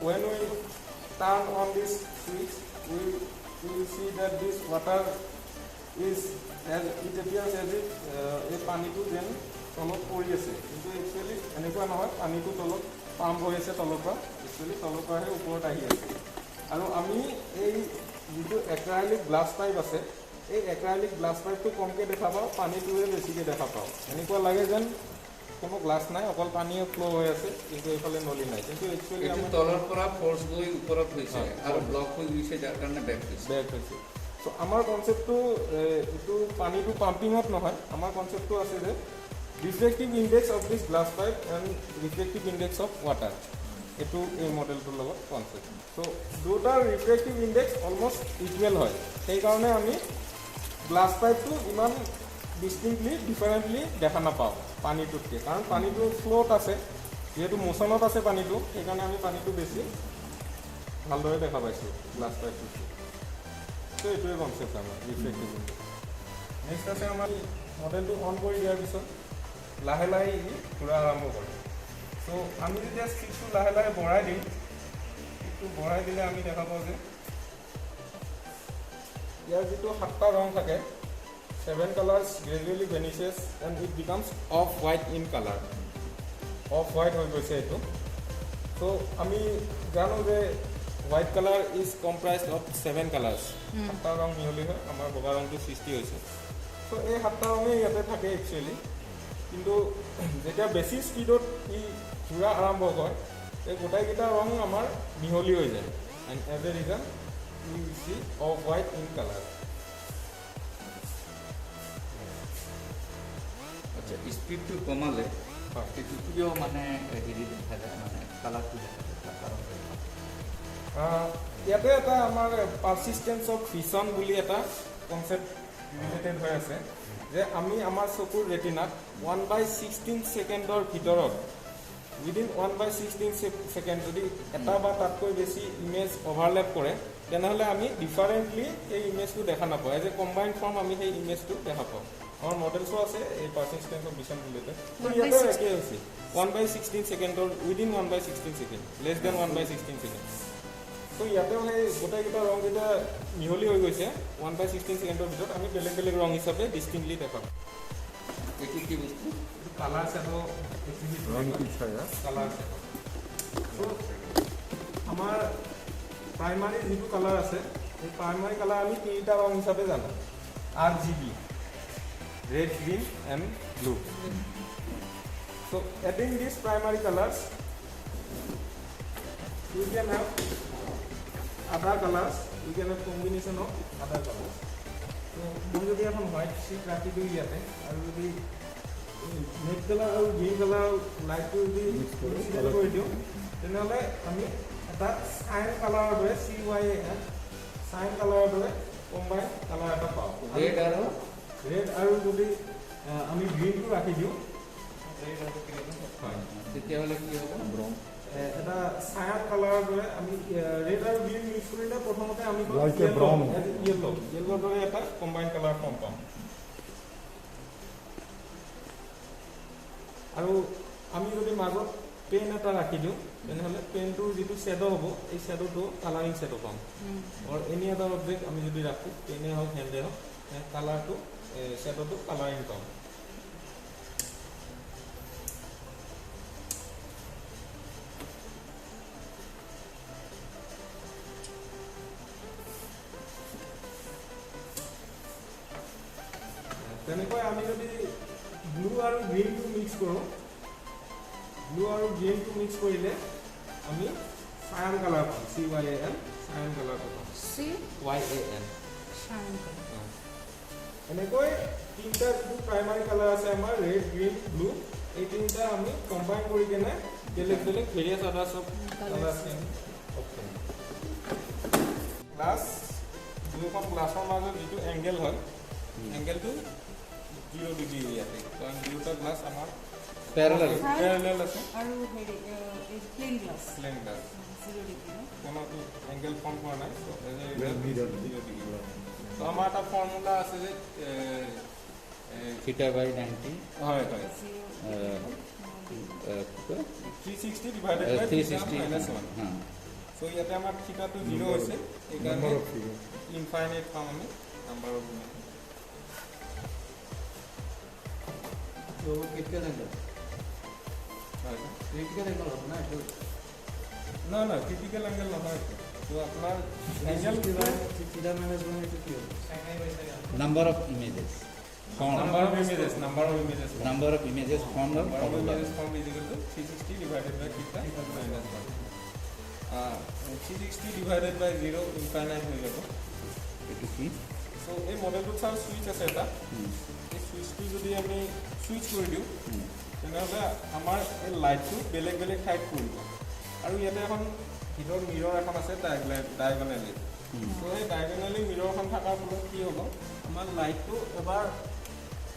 When we turn on this switch, we will see that this water is, as it appears as if a পানীটো যেন তলত পৰি আছে, কিন্তু actually এনেকুৱা নহয়, পানীটো তলত পাম্প হৈ আছে তলৰ পৰা, একচুৱেলি তলৰ পৰাহে ওপৰত আহি আছে। আৰু আমি এই যিটো এক্ৰাইলিক গ্লাছ পাইপ আছে, এই এক্ৰাইলিক গ্লাছ পাইপটো কমকৈ দেখা পাওঁ, পানীটোৱে বেছিকৈ দেখা পাওঁ। এনেকুৱা লাগে যেন কোনো গ্লাছ নাই, অকল পানীয়ে ফ্ল' হৈ আছে, কিন্তু এইফালে নলী নাই। কিন্তু একচুৱেলি আমি তলৰ পৰা ফ'ৰ্চ গৈ ওপৰত হৈছে আৰু ব্লক হৈ গৈছে, যাৰ কাৰণে বেক হৈছে। চ' আমাৰ কনচেপ্টটো এইটো পানীটো পাম্পিঙত নহয়, আমাৰ কনচেপ্টটো আছে যে reflective index of this glass pipe and reflective index of water, এইটো এই মডেলটোৰ লগত কনচেপ্ট। চ' দুটাৰ ৰিফ্লেক্টিভ ইণ্ডেক্স অলমষ্ট ইকুৱেল হয়, সেইকাৰণে আমি গ্লাছ পাইপটো ইমান ডিষ্টিংক্টলি ডিফাৰেণ্টলি দেখা নাপাওঁ পানীটোতকৈ, কাৰণ পানীটো ফ্ল'ত আছে, যিহেতু মোচনত আছে পানীটো, সেইকাৰণে আমি পানীটো বেছি ভালদৰে দেখা পাইছোঁ গ্লাছ পাইপটো। চ' এইটোৱে কনচেপ্ট আমাৰ ৰিফ্লেক্টিভ ইণ্ডেক্স। নেক্সট আছে আমাৰ মডেলটো অন কৰি দিয়াৰ পিছত লাহে লাহে ই ঘূৰা আৰম্ভ কৰে। চ' আমি যেতিয়া স্পিডটো লাহে লাহে বঢ়াই দিম, স্পিডটো বঢ়াই দিলে আমি দেখা পাওঁ যে ইয়াৰ যিটো 7টা ৰং থাকে, 7 colors gradually vanishes and it becomes off white in color. Off white হৈ গৈছে এইটো। চ' আমি জানো যে white colour is comprised of 7 colors। 7টা ৰং মিহলি হয় আমাৰ বগা ৰংটো সৃষ্টি হৈছে। চ' এই 7টা ৰঙেই ইয়াতে থাকে একচুৱেলি, কিন্তু যেতিয়া বেছি স্পীডত ই ঘূৰা আৰম্ভ হয়, এই গোটাইকেইটা ৰং আমাৰ মিহলি হৈ যায়, and as a reason you see of white in colour. আচ্ছা, স্পীডটো কমালে সেইটো কিয় মানে হেৰি দেখা যায়, মানে কালাৰটো দেখা যায়, তাৰ কাৰণটো ইয়াতে এটা আমাৰ পাৰ্চিষ্টেঞ্চ অফ ভিজন বুলি এটা কনচেপ্ট ৰিলেটেড হৈ আছে, যে আমি আমাৰ চকুৰ ৰেটিনাত 1/16 ছেকেণ্ডৰ ভিতৰত, উইদিন 1/16 ছেকেণ্ড যদি এটা বা তাতকৈ বেছি ইমেজ অভাৰলেপ কৰে, তেনেহ'লে আমি ডিফাৰেণ্টলি সেই ইমেজটো দেখা নাপাওঁ, এজ এ কম্বাইণ্ড ফৰ্ম আমি সেই ইমেজটো দেখা পাওঁ। আমাৰ মডেলছো আছে এই পাৰ্চিষ্টেঞ্চ অফ ভিজন ৰিলেটেড। ত' ইয়াতেও একেই হৈছে, 1/16 ছেকেণ্ডৰ within 1/16 second, less than 1/16 second. ত' ইয়াতেও সেই গোটেইকেইটা ৰংকেইটা মিহলি হৈ গৈছে 1/16 ছেকেণ্ডৰ ভিতৰত, আমি বেলেগ বেলেগ ৰং হিচাপে ডিষ্টিংক্টলি দেখা পাওঁ। এইটো কি বস্তু? Colour shadow, colour shadow. So' আমাৰ প্ৰাইমাৰী যিটো কালাৰ আছে, সেই প্ৰাইমাৰী কালাৰ আমি 3টা ৰং হিচাপে জানো, RGB, red, green and blue. So adding these primary colors, we can have other colors, we can have combination of other colors. So মই যদি এখন হোৱাইট শ্বিট ৰাখি দিওঁ ইয়াতে, আৰু যদি ৰেড কালাৰ আৰু গ্ৰীণ কালাৰ লাইটটো যদি মিক্স কৰি দিওঁ, তেনেহ'লে আমি এটা চাইন কালাৰৰ দৰে CYAN চাইন কালাৰৰ দৰে কম্বাইন কালাৰ এটা পাওঁ। ৰেড আৰু যদি আমি গ্ৰীণটো ৰাখি দিওঁ, তেতিয়াহ'লে কি হ'ব? এটা ছায়া কালাৰৰ দৰে আমি ৰেড আৰু গ্ৰীণ মিক্স কৰিলে প্ৰথমতে আমি য়েল্লোৰ দৰে এটা কম্বাইন কালাৰ ফৰ্ম পাম। আৰু আমি যদি মাজত পেন এটা ৰাখি দিওঁ, তেনেহ'লে পেনটোৰ যিটো শ্বেডো হ'ব, এই শ্বেডোটো কালাৰিং শ্বেডো পাম। আৰু এনি এটা অবজেক্ট আমি যদি ৰাখোঁ, পেনে হওক হেণ্ডে হওক, কালাৰটো শ্বেডোটো কালাৰিং পাম। তেনেকৈ আমি যদি ব্লু আৰু গ্ৰীণটো মিক্স কৰোঁ, ব্লু আৰু গ্ৰীণটো মিক্স কৰিলে আমি চায়ান কালাৰ পাম, CYAN চায়ান কালাৰটো পাম। CYAN এনেকৈ তিনিটা যিটো প্ৰাইমাৰী কালাৰ আছে আমাৰ ৰেড, গ্ৰীণ, ব্লু, এই তিনিটা আমি কম্বাইন কৰি কেনে বেলেগ বেলেগ ভেৰিয়াছ আদাৰ চব কালাৰ গ্লাছ, দুয়োখন গ্লাছৰ মাজত যিটো এংগেল হয়, এংগেলটো 0 ডিগ্ৰী ইয়াতে, কাৰণ দুয়োটা গ্লাছ আমাৰ প্যাৰালাল আছে আৰু হেৰি plain glass plain glass, 0 degree কোনোটো এংগেল ফৰ্ম কৰা নাই, so' as a result 0 degree. ত' আমাৰ এটা ফৰ্মুলা আছে যে θ/90 হয় হয় 360 ডিভাইডেড বাই 360 -1। হ্যাঁ চ' ইয়াতে আমাৰ থিটাটো 0 হৈছে, এইকাৰণে ইনফাইনাইট পাম আমি নাম্বাৰ অফ তো ক্রিটিক্যাল অ্যাঙ্গেল হয় ক্রিটিক্যাল অ্যাঙ্গেল হবে না এটা না না ক্রিটিক্যাল অ্যাঙ্গেল নহয়, তো আপনার অ্যাঙ্গেল থিটা মাইনাস 1 এটা কি হবে number of images number of images number of images formed on number of photograph. images formed is equal to 360 divided by theta minus 1. 360 divided by 0 infinite হৈ যাব। এটা কি সো এই মডেলটোত চাও সুইচ আছে এটা, এই সুইচটো যদি আমি সুইচ কৰি দিওঁ তেনেহ'লে আমাৰ এই লাইটটো বেলেগ বেলেগ ঠাইত কৰিব, আৰু ইয়াতে এখন ভিতৰত মিৰৰ এখন আছে ডায়গনেলি। তো এই ডায়গনেলি মিৰৰখন থকাৰ ফলত কি হ'ব, আমাৰ লাইটটো এবাৰ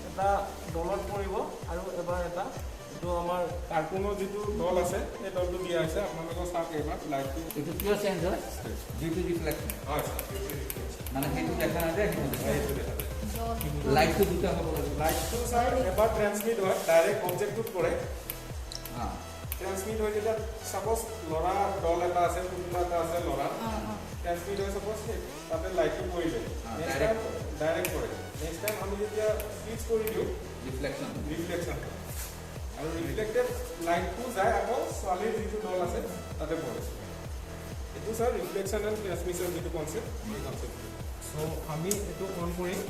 এটা দলত পৰিব আৰু এবাৰ এটা এইটো আমাৰ কাৰ্টুনৰ যিটো দল আছে সেই দলটো দিয়া হৈছে, আপোনালোকৰ চাওক এইবাৰ লাইটটো এটা কিয় চেঞ্জ হয় ডিউ টু রিফ্লেকশন হয় মানে সেইটো দেখা নাযায় সেইটো দেখা যায়। লাইটটো দুটা হ'ব লাগিব লাইটটো ছাৰ এবাৰ ট্ৰেন্সমিট হয় ডাইৰেক্ট অবজেক্টটোত পৰে, হ্যাঁ ট্ৰেন্সমিট হৈ যেতিয়া ছাপ'জ ল'ৰা দল এটা আছে, কোনোবা এটা আছে ল'ৰা, ট্ৰেন্সমিট হৈ ছাপ'জ তাতে লাইটটো পৰিলে নেক্সট টাইম ডাইৰেক্ট পৰে, নেক্সট টাইম আমি যেতিয়া সুইচ কৰি দিওঁ ৰিফ্লেকশন ৰিফ্লেকশ্যন হয়, আৰু ৰিফ্লেক্টেড লাইটটো যায় আকৌ ছোৱালীৰ যিটো দল আছে তাতে পৰে। এইটো ছাৰ ৰিফ্লেকশ্যন এণ্ড ট্ৰেন্সমিশ্যন যিটো কনচেপ্ট, এই কনচেপ্ট। চ' আমি এইটো অন কৰিম,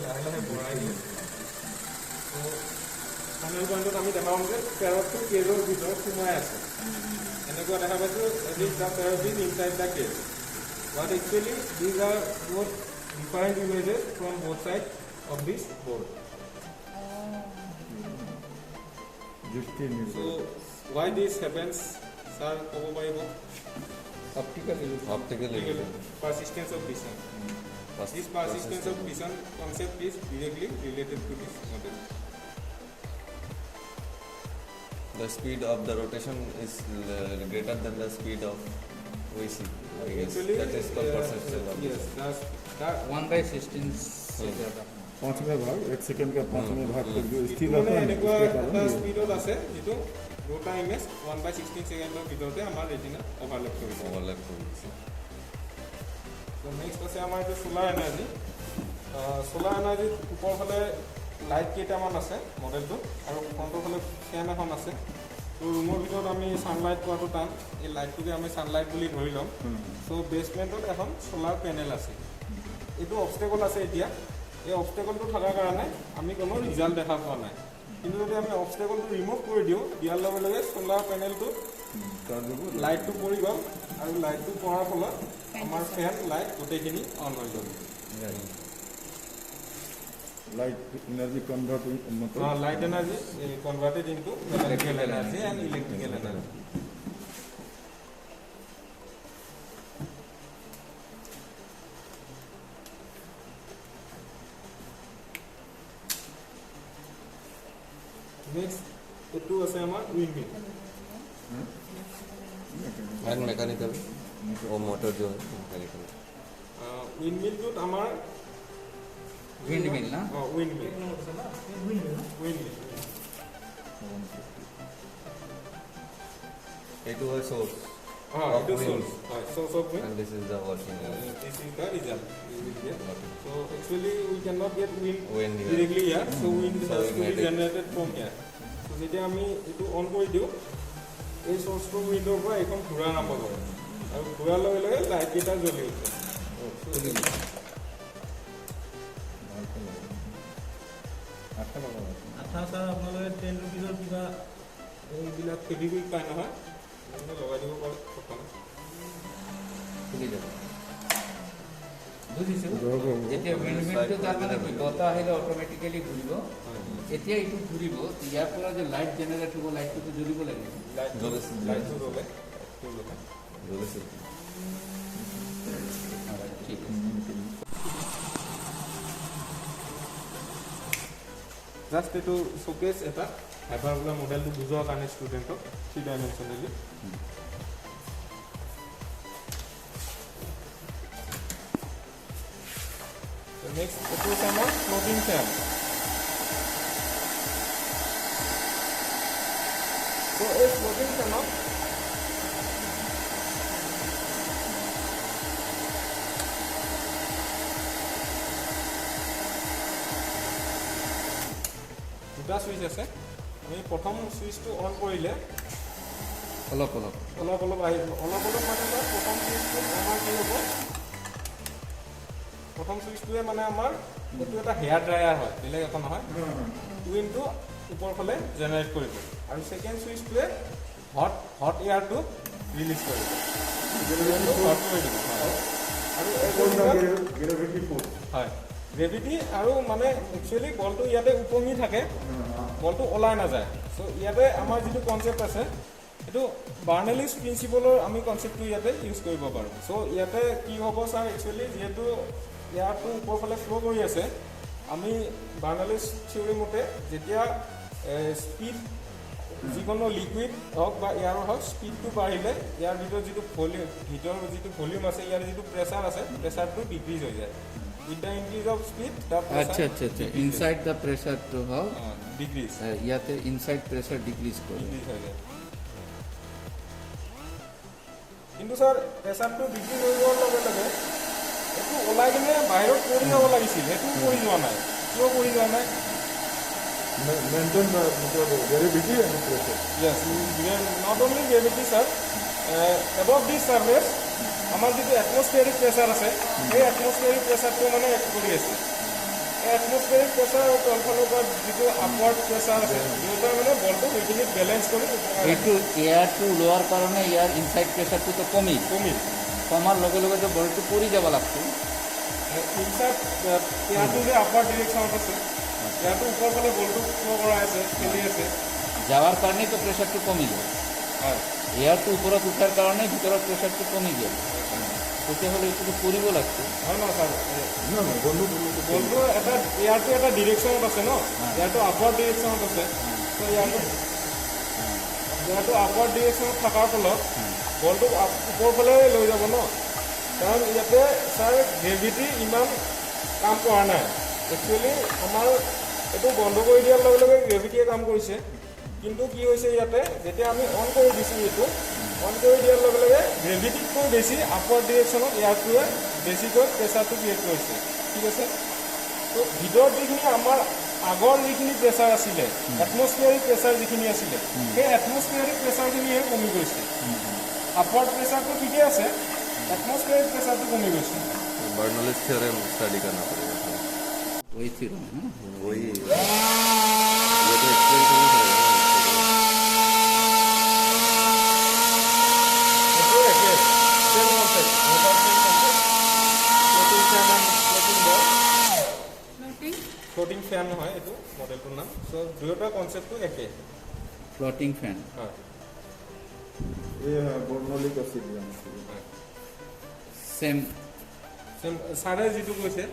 লাহে লাহে বঢ়াই দিওঁ। চ' ফাইনেল পইণ্টত আমি দেখাম যে পেৰটটো কেজৰ ভিতৰত সোমাই আছে, এনেকুৱা দেখা পাইছোঁ at the parrot is inside the cage, but actually these are both different images from both side of this board. So' Y this happens sir ক'ব পাৰিব? Optical Persistence of vision. This persistence of vision concept is directly related to this model. The speed of the rotation is greater than the speed of we see. I guess Actually, that is called perception of yes, vision. that 1/16 से ज्यादा 5 में भाग 1 second का 5 में भाग कर जो स्थिर মানে रहता है এনেকুৱা उसके এটা कारण ये স্পীডত আছে যিটো দুটা ইমেজ 1/16 ছেকেণ্ডৰ ভিতৰতে আমাৰ ৰেটিনাত অভাৰলেপ কৰিব। Overlap কৰিছে। নেক্সট আছে আমাৰ এইটো চ'লাৰ এনাৰ্জি। চ'লাৰ এনাৰ্জিত ওপৰ ফালে লাইট কেইটামান আছে মডেলটোত, আৰু ফ্ৰণ্টৰ ফালে ফেন এখন আছে। তো ৰুমৰ ভিতৰত আমি ছানলাইট পোৱাটো টান, এই লাইটটোকে আমি ছানলাইট বুলি ধৰি ল'ম। চ' বেছমেণ্টত এখন চ'লাৰ পেনেল আছে, এইটো অবষ্টেকল আছে এতিয়া। এই অবষ্টেকলটো থকাৰ কাৰণে আমি কোনো ৰিজাল্ট দেখা পোৱা নাই, কিন্তু যদি আমি অবষ্টেকলটো ৰিমুভ কৰি দিওঁ, দিয়াৰ লগে লগে চ'লাৰ পেনেলটোত লাইটটো পৰি গ'ল, আৰু লাইটটো পৰাৰ ফলত আমাৰ ফেন লাইট গোটেইখিনি অন হৈ গ'ল। लाइट एनर्जी कन्वर्ट मतलब light energy converted into electrical energy and electrical energy. Next এইটো আছে আমাৰ windmill. And mechanical or motor जो है mechanical. উইণ্ডমিলটোত আমাৰ विंडमिल ना উইণ্ডমিল It was source এইটো চ'ৰ্চ হয়, source of wind. and this is the working area. This is the result you will get. So actually we cannot get wind Wind here. directly here. So wind So has we to be may take- generated from here. So যেতিয়া আমি এইটো on কৰি দিওঁ, এই চ'ৰ্চটো উইণ্ডৰ পৰা এইখন ঘূৰা আৰম্ভ কৰে, আৰু ঘূৰাৰ লগে লগে লাইট কেইটা জ্বলি উঠে। খুলি দিছোঁ আঠা ছাৰ আপোনালোকে 10 ৰুপিজৰ কিবা এইবিলাক ফেব্ৰিক পায় নহয় এইবিলাক লগাই দিব পাৰে প্ৰথম খুলি যাব বুজিছোঁ এতিয়া উইণ্ডমিলটো তাৰমানে কি বতাহ আহিলে অট'মেটিকেলি ঘূৰিব এতিয়া এইটো ঘূৰিব ইয়াৰ পৰা যে লাইট জেনেৰেট হ'ব লাইটটোতো জ্বলিব লাগিব লাইটটো জ্বলে ঠিক আছে জাষ্ট এইটো শ্ব'কেছ এটা এবাৰ বোলে মডেলটো বুজোৱাৰ কাৰণে ষ্টুডেণ্টক 3 ডাইমেনশ্যনেলি নেক্সট এইটো হৈছে আমাৰ ফ্লোটিং ফেন তো এই ফ্লোটিং ফেনত দুটা সুইচ আছে আমি প্ৰথম সুইচটো অন কৰিলে অলপ অলপ আহিব অলপ মানে প্ৰথম সুইচটো আমাৰ কি হ'ব প্ৰথম সুইচটোৱে মানে আমাৰ এইটো এটা হেয়াৰ ড্ৰায়াৰ হয় বেলেগ একো নহয় উইণ্ডটো ওপৰ ফালে জেনেৰেট কৰিব আৰু ছেকেণ্ড সুইচটোৱে হট এয়াৰটো ৰিলিজ কৰিব হট কৰি দিব হয় গ্ৰেভিটি আৰু মানে একচুৱেলি বলটো ইয়াতে উপঙি থাকে বলটো ওলাই নাযায় চ' ইয়াতে আমাৰ যিটো কনচেপ্ট আছে এইটো বাৰ্নেলিছ প্ৰিন্সিপলৰ আমি কনচেপ্টটো ইয়াতে ইউজ কৰিব পাৰোঁ চ' ইয়াতে কি হ'ব ছাৰ একচুৱেলি যিহেতু এয়াৰটো ওপৰ ফালে ফ্ল' কৰি আছে আমি বাৰ্নেলিছ থিয়ৰী মতে যেতিয়া স্পীড যিকোনো লিকুইড হওক বা এয়াৰৰ হওক স্পীডটো বাঢ়িলে ইয়াৰ ভিতৰত যিটো ভলিউম আছে ইয়াৰ যিটো প্ৰেছাৰ আছে প্ৰেছাৰটো ডিক্ৰিজ হৈ যায় with the increase of speed the আচ্ছা inside the pressure to how decrease ইয়াতে ইনসাইড প্রেসার ডিক্রিজ করে decrease হৈ যায় কিন্তু স্যার প্ৰেছাৰটো ডিক্ৰিজ হৈ যোৱাৰ লগে লগে এইটো ওলাই কিনে বাহিৰত পৰি যাব লাগিছিল সেইটো পৰি যোৱা নাই কিয় পৰি যোৱা নাই maintain the gravity and pressure. Yes, not only gravity, sir. Above this surface, আমাৰ যিটো এটমস্ফিয়াৰিক প্ৰেছাৰ আছে সেই এটমস্ফিয়াৰিক প্ৰেছাৰটো মানে এক কৰি আছে এই এটমস্ফিয়াৰিক প্ৰেছাৰ আৰু তলফালৰ পৰা যিটো আপৱাৰ্ড প্ৰেছাৰ আছে দুয়োটা মানে বলটো সেইখিনি বেলেঞ্চ কৰি এইটো এয়াৰটো ওলোৱাৰ কাৰণে ইয়াৰ ইনসাইড প্ৰেছাৰটো তো কমিল কমাৰ লগে লগে যে বলটো পৰি যাব লাগছিল ইনচাইড এয়াৰটো যে আপৱাৰ্ড ডিৰেকশ্যনত আছে ইয়াৰটো ওপৰ ফালে বলটো ফ্ল' কৰাই আছে খেলি আছে যাওয়াৰ কাৰণে তো প্ৰেসাৰটো কমিল হয় এয়াৰটো উপৰত উঠাৰ কাৰণে ভিতৰত প্ৰেসাৰটো কমি গেল তেতিয়াহ'লে এইটো কৰিব লাগছে হয় ন ছাৰ No, বলটো এটা এয়াৰটো এটা ডিৰেকশ্যনত আছে ন এয়াৰটো আপৱাৰ্ড ডিৰেকশ্যনত আছে ত' এয়াৰটো আপৱাৰ্ড ডিৰেকশ্যনত থকাৰ ফলত বলটো ওপৰ ফালে লৈ যাব ন কাৰণ ইয়াতে ছাৰ গ্ৰেভিটি ইমান কাম কৰা নাই একচুৱেলি আমাৰ এইটো বন্ধ কৰি দিয়াৰ লগে লগে গ্ৰেভিটিয়ে কাম কৰিছে কিন্তু কি হৈছে ইয়াতে যেতিয়া আমি অন কৰি দিছোঁ এইটো অন কৰি দিয়াৰ লগে লগে গ্ৰেভিটিতকৈ বেছি আপৱাৰ্ড ডিৰেকশ্যনত এয়াৰটোৱে বেছিকৈ প্ৰেছাৰটো ক্ৰিয়েট কৰিছে ঠিক আছে তো ভিতৰত যিখিনি আমাৰ আগৰ যিখিনি প্ৰেছাৰ আছিলে এটমস্ফিয়াৰিক প্ৰেছাৰ যিখিনি আছিলে সেই এটমস্ফিয়াৰিক প্ৰেছাৰখিনিহে কমি গৈছে আপৱাৰ্ড প্ৰেছাৰটো ঠিকে আছে एटमॉस्फेयर के साथ कमी गई बर्नौलीज थ्योरम स्टडी करना पड़ेगा वही थ्योरम है वही ये तो एक्सप्लेन करना पड़ेगा फ्लोटिंग फैन है ये मॉडल नाम सो दुटा कॉन्सेप्ट तो एके फ्लोटिंग फैन हाँ ये बर्नौलिक एसिड सेम सेम सारे जितु কৈছে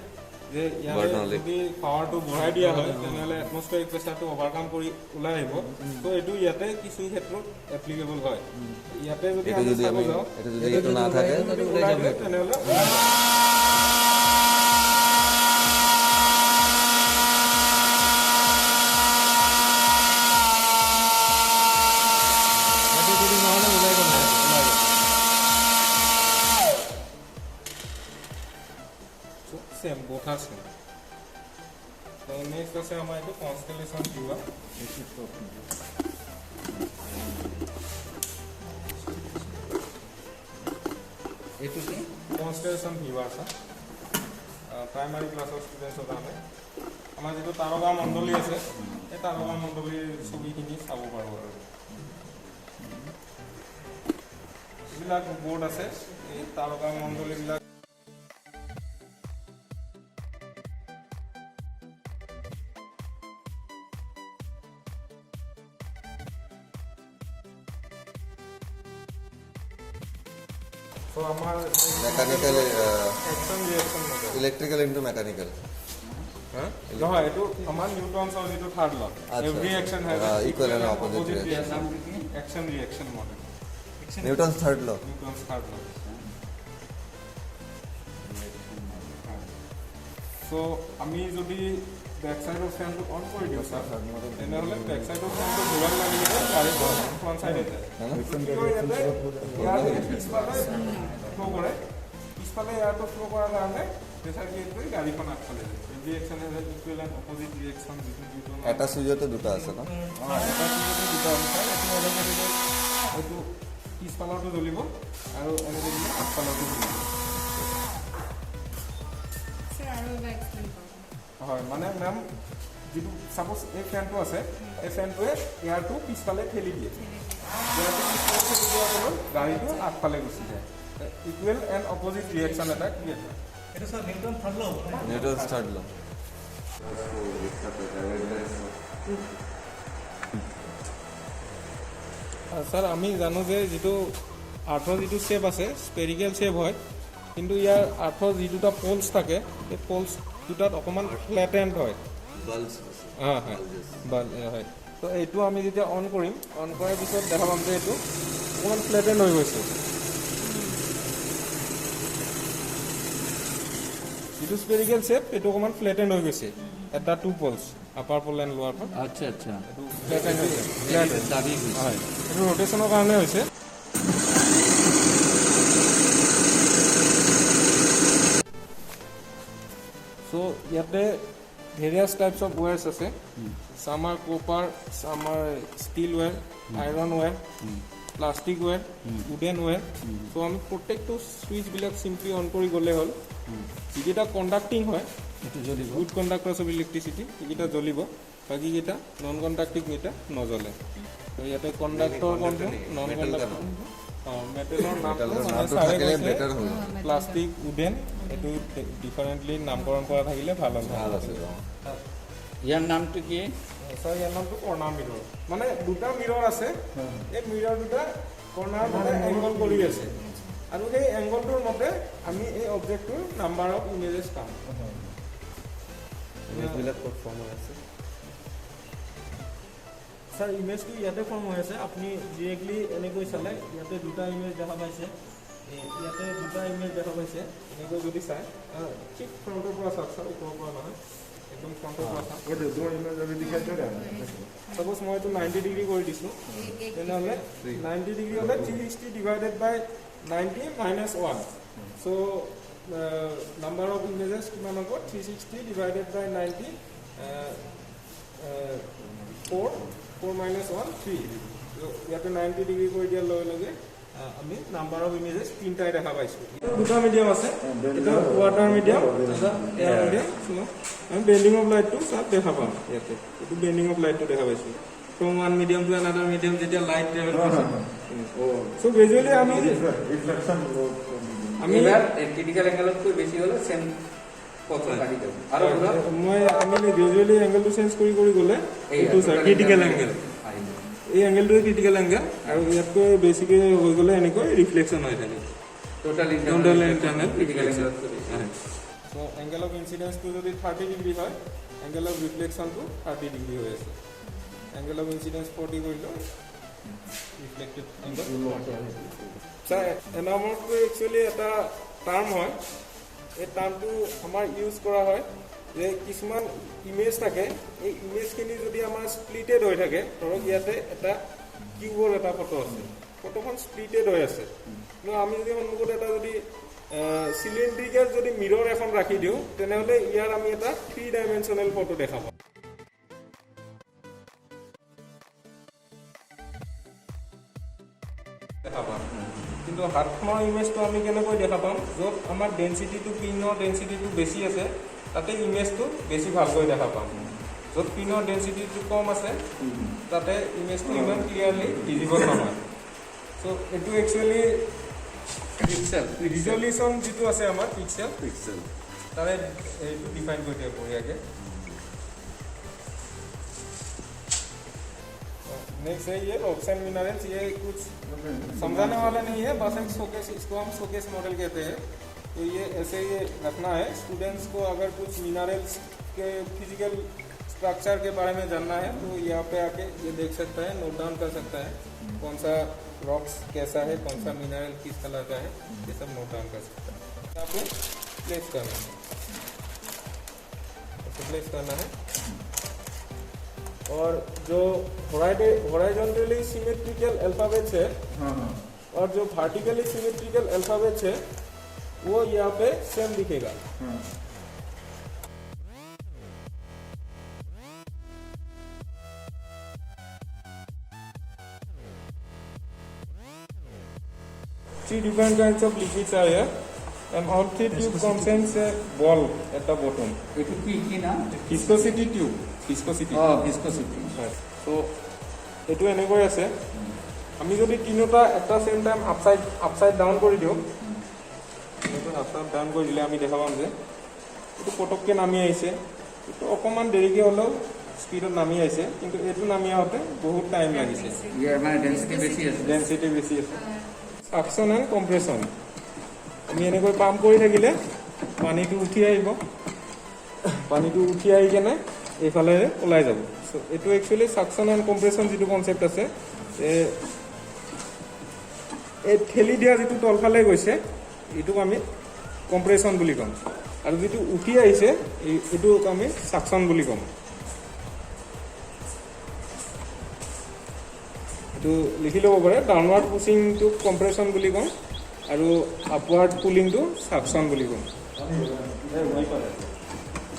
যে ইয়াৰ যদি পাৱাৰটো বঢ়াই দিয়া হয় তেনেহলে এটমস্ফিয়াৰিক প্ৰেছাৰটো ওভাৰকাম কৰি ওলাই আহিব তো এটো ইয়াতে কিছু ক্ষেত্ৰত এপ্লিকেবল হয় ইয়াতে যদি আমি চাব যাও এটা যদি এটা না থাকে তাহলে ওলাই যাবে তেনেহলে सेम बोथ आर सेम तो नेक्स्ट আছে আমাৰ এইটো কনস্টেলেশন ভিউৱা এইটো কি কনস্টেলেশন ভিউৱা আছে প্ৰাইমাৰী ক্লাছৰ ষ্টুডেণ্টছৰ কাৰণে আমাৰ যিটো তাৰকা মণ্ডলী আছে এই তাৰকা মণ্ডলীৰ ছবিখিনি চাব পাৰোঁ আৰু এইবিলাক বৰ্ড আছে এই তাৰকা মণ্ডলীবিলাক So, our Mechanical, action reaction model. electrical into mechanical. No, it is our Newton's or it is third law. Every action has equal and opposite reaction. Action reaction model. Newton's third law. Newton's third law. So, আমি যদি back side of fan to on করে দিও sir এনেহলে back side of fan to ঘোরার লাগি গাড়ি front side এ যায় flow করে পিছফালে এয়ারটো ফ্লো করার কারণে প্রেসার ক্রিয়েট করে গাড়িখন আগফালে যায় রিঅ্যাকশন এর ইকুয়াল এন্ড অপোজিট রিঅ্যাকশন যেটো নিউটন এটা সুইজতে দুটা আছে না এটা সুইজতে দুটা আছে এটো অলপ কৰিলে এটো পিছফালটো জ্বলিব আৰু এনে দিলে আগফালটো জ্বলিব Sir, I will explain. হয় মানে ম্যাম যেটো সাপোজ এই ফ্যানটো আছে এই ফ্যানটোৱে এয়াৰটো পিছফালে ঠেলি দিয়ে এয়াৰটো পিছফালে ঠেলি দিয়াৰ ফলত গাড়ীটো আগফালে গুচি যায় ইকুৱেল এণ্ড অপোজিট ৰিয়েকশ্যন এটা ক্ৰিয়েট হয় এটা স্যার নিউটন থার্ড ল Newton's third law. স্যার আমি জানো যে যেটো আৰ্থৰ যেটো শেপ আছে স্পেৰিকেল শেপ হয় কিন্তু ইয়াৰ আৰ্থৰ যেটোটা পোলছ থাকে এই পোলছ দুটাত অকমান ফ্ল্যাটেন্ড হয় Bulbs. হ্যাঁ হ্যাঁ হয় তো এইটো আমি যেতিয়া অন কৰিম অন কৰাৰ পিছত দেখা পাম যে এইটো অকমান ফ্ল্যাটেন্ড হৈ গৈছে যেটো স্পেৰিকেল শেপ এইটো অকমান ফ্ল্যাটেন্ড হৈ গৈছে এটা two poles upper pole and লোৱাৰ পোল আচ্ছা আচ্ছা এইটো ফ্ল্যাটেন্ড হৈছে ফ্ল্যাট দাবি হৈছে হয় এইটো ৰোটেশনৰ কাৰণে হৈছে সো ইয়াতে various types of wires আছে some are copper some are steel wire iron wire plastic wire wooden wire so আমি প্ৰত্যেকটো সুইচ বিলাক সিম্পলি অন কৰি গলে হল যিটা কন্ডাক্টিং হয় এটো জ্বলিব গুড কন্ডাক্টৰ্স অফ ইলেক্ট্ৰিসিটি যিটা জ্বলিব বাকি কিটা নন কন্ডাক্টিং কিটা নজ্বলে তো ইয়াতে কন্ডাক্টৰ কোনটো নন কন্ডাক্টৰ মেটেলৰ নামটো মানে চাৰে বেটাৰ হ'ব প্লাষ্টিক উডেন এটো ডিফাৰেন্টলি নামকৰণ কৰা থাকিলে ভাল হ'ব ভাল আছে ইয়াৰ নামটো কি স্যাৰ ইয়াৰ নামটো কৰ্নাৰ মিৰৰ মানে দুটা মিৰৰ আছে এই মিৰৰ দুটা কৰ্নাৰ মানে এংগল কৰি আছে আৰু সেই এংগলটোৰ মতে আমি এই অবজেক্টটোৰ নাম্বাৰ অফ ইমেজেছ পাম ইমেজবিলাক ক'ত ফৰ্ম হৈ আছে স্যাৰ ইমেজটো ইয়াতে ফৰ্ম হৈ আছে আপুনি ডিৰেক্টলি এনেকৈ চালে ইয়াতে দুটা ইমেজ দেখা পাইছে ইয়াতে দুটা ইমেজ দেখা পাইছে এনেকৈ যদি চাই ঠিক ফ্ৰণ্টৰ পৰা চাওক স্যাৰ ওপৰৰ পৰা নহয় একদম ফ্ৰণ্টৰ পৰা চাওক ये दो इमेज अभी दिखाई दे रहा है সাপোজ মই এইটো 90 ডিগ্ৰী কৰি দিছোঁ তেনেহ'লে 90 ডিগ্ৰী হ'লে 360 divided by 90 minus 1 so' number of images কিমান হ'ব 360 ডিভাইডেড বাই 90 4 মাইনাছ 1 3 ইয়াতে 90 ডিগ্ৰী কৰি দিয়াৰ লগে লগে আমি নাম্বাৰ অফ ইমেজেছ তিনিটাই দেখা পাইছোঁ দুটা মিডিয়াম আছে এটা ৱাটাৰ মিডিয়াম এটা এয়াৰ মিডিয়াম আমি বেণ্ডিং অফ লাইটটো চাপ দেখা পাম ইয়াতে এইটো বেণ্ডিং অফ লাইটটো দেখা পাইছোঁ from one medium to another medium যেতিয়া লাইট ট্ৰেভেল কৰিছে চ' গ্ৰেজুৱেলি আমি रिफ्लेक्शन আমি এবাৰ ক্ৰিটিকেল এংগেলতকৈ বেছি হ'লে চেম পথ কাটি যাব আৰু আমি গ্ৰেজুৱেলি এংগেলটো চেঞ্জ কৰি গ'লে এইটো চাৰ ক্ৰিটিকেল এংগেল এই এংগেলটোৱে ক্ৰিটিকেল এংগেল আৰু ইয়াতকৈ বেছিকৈ হৈ গ'লে এনেকৈ ৰিফ্লেকশ্যন হৈ থাকে টোটাল ইণ্টাৰনেল ক্ৰিটিকেল এংগেলতকৈ বেছি সো এংগেল অফ ইনচিডেন্সটো যদি 30 ডিগ্ৰী হয় এংগেল অফ ৰিফ্লেকশ্যনটো 30 ডিগ্ৰী হৈ আছে এংগেল অফ ইনচিডেন্স 40 কৰিলে ৰিফ্লেক্টেড এংগেল স্যাৰ এনামৰটো একচুৱেলি এটা টাৰ্ম হয় এই টাৰ্মটো আমাৰ ইউজ কৰা হয় যে কিছুমান ইমেজ থাকে এই ইমেজখিনি যদি আমাৰ স্প্লিটেড হৈ থাকে ধৰক ইয়াতে এটা কিউবৰ এটা ফটো আছে ফটোখন স্প্লিটেড হৈ আছে কিন্তু আমি যদি সন্মুখত এটা যদি চিলিণ্ড্ৰিকেল যদি মিৰৰ এখন ৰাখি দিওঁ তেনেহ'লে ইয়াৰ আমি এটা 3 ডাইমেনশ্যনেল ফটো দেখা পাম কিন্তু হাতখনৰ ইমেজটো আমি কেনেকৈ দেখা পাম য'ত আমাৰ ডেনচিটিটো পিনৰ ডেনচিটিটো বেছি আছে তাতে ইমেজটো বেছি ভালকৈ দেখা পাম য'ত পিনৰ ডেনচিটিটো কম আছে তাতে ইমেজটো ইমান ক্লিয়াৰলি ভিজিবল নহয় চ' এইটো একচুৱেলি পিক্সেল ৰিজলিউশ্যন যিটো আছে আমাৰ পিক্সেল Pixel. तारे ये डिफाइन कर दिया पूरी आगे नेक्स्ट है ये ऑप्शन मिनरल्स ये कुछ समझाने वाला नहीं है बस एक शोकेस इसको हम शोकेस मॉडल कहते हैं तो ये ऐसे ये रखना है स्टूडेंट्स को अगर कुछ मिनरल्स के फिजिकल स्ट्रक्चर के बारे में जानना है तो यहाँ पे आके ये देख सकता है नोट डाउन कर सकता है कौन सा रॉक्स कैसा है कौन सा मिनरल किस कलर का है ये सब नोट डाउन कर सकता है यहाँ पे प्लेस करना है प्लेस करना है और जो हॉरिजॉन्टली सिमेट्रिकल अल्फाबेट्स है और जो वर्टिकली सिमेट्रिकल अल्फाबेट्स है वो यहाँ पे सेम दिखेगा Three different kinds of liquids are here and all three tubes contains a ball at the bottom. এটু কি না Viscosity tube. Viscosity. Viscosity So এইটো এনেকৈ আছে আমি যদি তিনিটা এটা সেম টাইম আপসাইড ডাউন কৰি দিওঁ এইটো আপসাইড ডাউন কৰি দিলে আমি দেখা পাম যে এইটো পটককৈ নামি আহিছে এইটো অকণমান দেৰিকৈ হ'লেও স্পীডত নামি আহিছে কিন্তু এইটো নামি আহোঁতে বহুত টাইম লাগিছে ইয়াৰ মানে ডেন্সিটি বেছি আছে ডেন্সিটি বেছি আছে সাকশন এণ্ড কম্প্ৰেছন আমি এনেকৈ পাম্প কৰি থাকিলে পানীটো উঠি আহিব পানীটো উঠি আহি কেনে এইফালে ওলাই যাব চ' এইটো একচুৱেলি সাকশন এণ্ড কম্প্ৰেছন যিটো কনচেপ্ট আছে এই ঠেলি দিয়া যিটো তলফালে গৈছে এইটোক আমি কম্প্ৰেছন বুলি ক'ম আৰু যিটো উঠি আহিছে এইটোক আমি সাকশন বুলি ক'ম এইটো লিখি ল'ব পাৰে ডাউনৱাৰ্ড পুচিংটো কম্প্ৰেছন বুলি ক'ম আৰু আপৱাৰ্ড পুলিংটো সাকশন বুলি ক'ম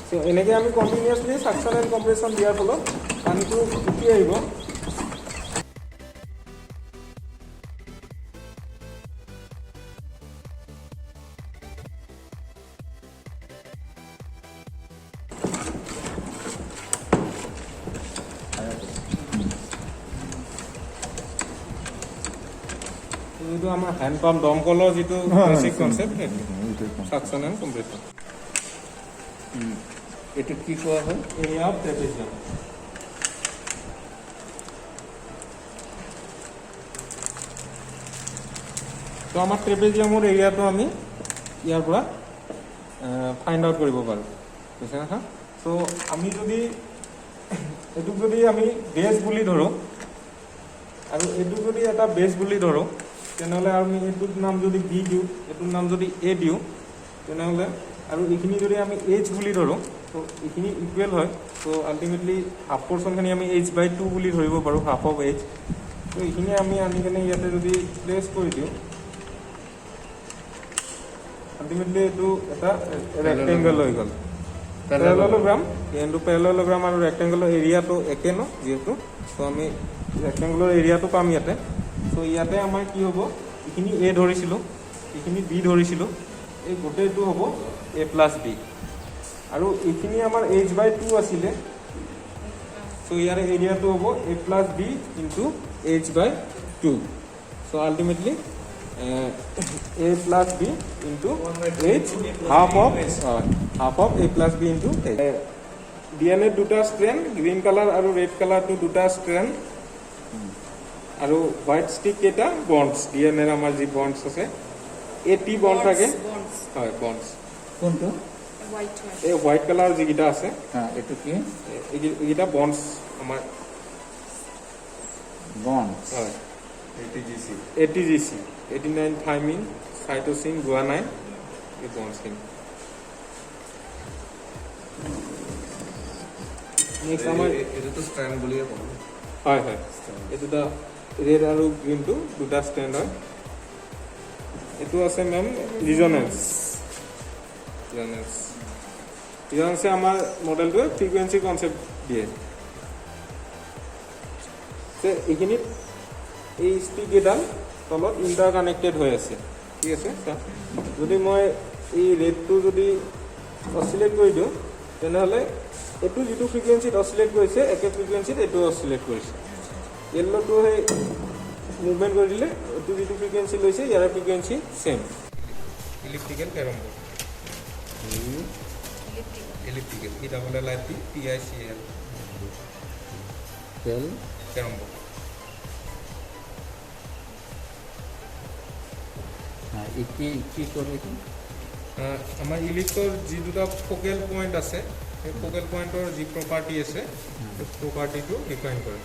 চ' এনেকৈ আমি কণ্টিনিউৱাছলি সাকশন এণ্ড কম্প্ৰেছন দিয়াৰ ফলত পানীটো উঠি আহিব এইটো আমাৰ হেণ্ড পাম্প দমকলৰ যিটো বেচিক কনচেপ্ট সেইটো সাকশন এণ্ড কম্প্ৰেছন এটু কি কোৱা হয় এৰিয়া অফ ট্ৰেপেজিয়াম তো আমাৰ ট্ৰেপেজিয়ামৰ এৰিয়াটো আমি ইয়াৰ পৰা ফাইণ্ড আউট কৰিব পাৰোঁ বুজিছে নহয় চ' আমি যদি এইটোক যদি আমি বেছ বুলি ধৰোঁ আৰু এইটোক যদি এটা বেছ বুলি ধৰোঁ তেনেহ'লে আমি এইটোৰ নাম যদি বি দিওঁ এইটোৰ নাম যদি এ দিওঁ তেনেহ'লে আৰু এইখিনি যদি আমি এইচ বুলি ধৰোঁ তো এইখিনি ইকুৱেল হয় তো আল্টিমেটলি হাফ পৰ্চনখিনি আমি h/2 বুলি ধৰিব পাৰোঁ হাফ অফ h তো এইখিনি আমি আনি কেনে ইয়াতে যদি প্লেচ কৰি দিওঁ আল্টিমেটলি এইটো এটা ৰেক্টেংগল হৈ গ'ল পেৰালেলোগ্ৰাম কিন্তু পেৰালেলোগ্ৰাম আৰু ৰেক্টেংগলৰ এৰিয়াটো একে ন যিহেতু তো আমি ৰেক্টেংগলৰ এৰিয়াটো পাম ইয়াতে চ' ইয়াতে আমাৰ কি হ'ব এইখিনি এ ধৰিছিলোঁ এইখিনি বি ধৰিছিলোঁ এই গোটেইটো হ'ব a প্লাছ বি আৰু এইখিনি আমাৰ h/2 আছিলে চ' ইয়াৰ এৰিয়াটো হ'ব a plus B into h/2 so' ultimately a plus B into h half of a plus B into h DNA দুটা ষ্ট্ৰেন গ্ৰীণ কালাৰ আৰু ৰেড কালাৰটো দুটা ষ্ট্ৰেন আৰু হোৱাইট ষ্টিক কেইটা বণ্ডছ ডিএনএৰ আমাৰ যি বণ্ডছ আছে 80 বণ্ড থাকে হয় বণ্ডছ কোনটো এই হোৱাইট কালাৰ যিকেইটা আছে হ্যাঁ এটু কি এইকেইটা বণ্ডছ আমাৰ বন্ড হয় ATGC. ATGC 89 থাইমিন সাইটোসিন গুয়ানাইন এই বণ্ডছখিনি নেক্সট আমাৰ এটা তো স্ট্যান্ড বলিয়ে কম হয় হয় এই দুটা ৰেড আৰু গ্ৰীণটো দুটা ষ্টেণ্ড হয় এইটো আছে মেম ৰিজনেন্সে আমাৰ মডেলটোৱে ফ্ৰিকুৱেঞ্চি কনচেপ্ট দিয়ে এইখিনিত এই ষ্টিক এডাল তলত ইণ্টাৰ কানেক্টেড হৈ আছে ঠিক আছে চা যদি মই এই ৰেটটো যদি অচিলেট কৰি দিওঁ তেনেহ'লে এইটো যিটো ফ্ৰিকুৱেঞ্চিত অচিলেট কৰিছে একে ফ্ৰিকুৱেঞ্চিত এইটো অচিলেট কৰিছে য়েল্ল'টো সেই মুভমেণ্ট কৰি দিলে এইটো যিটো ফ্ৰিকুৱেঞ্চি লৈছে ইয়াৰ frequency same electrical carrom board electrical E double L I P T I C L carrom board কি কৰে এইটো আমাৰ ইলিপ্সৰ যি দুটা ফ'কেল পইণ্ট আছে সেই ফ'কেল পইণ্টৰ যি প্ৰপাৰ্টি আছে সেই প্ৰপাৰ্টিটো ডিফাইন কৰে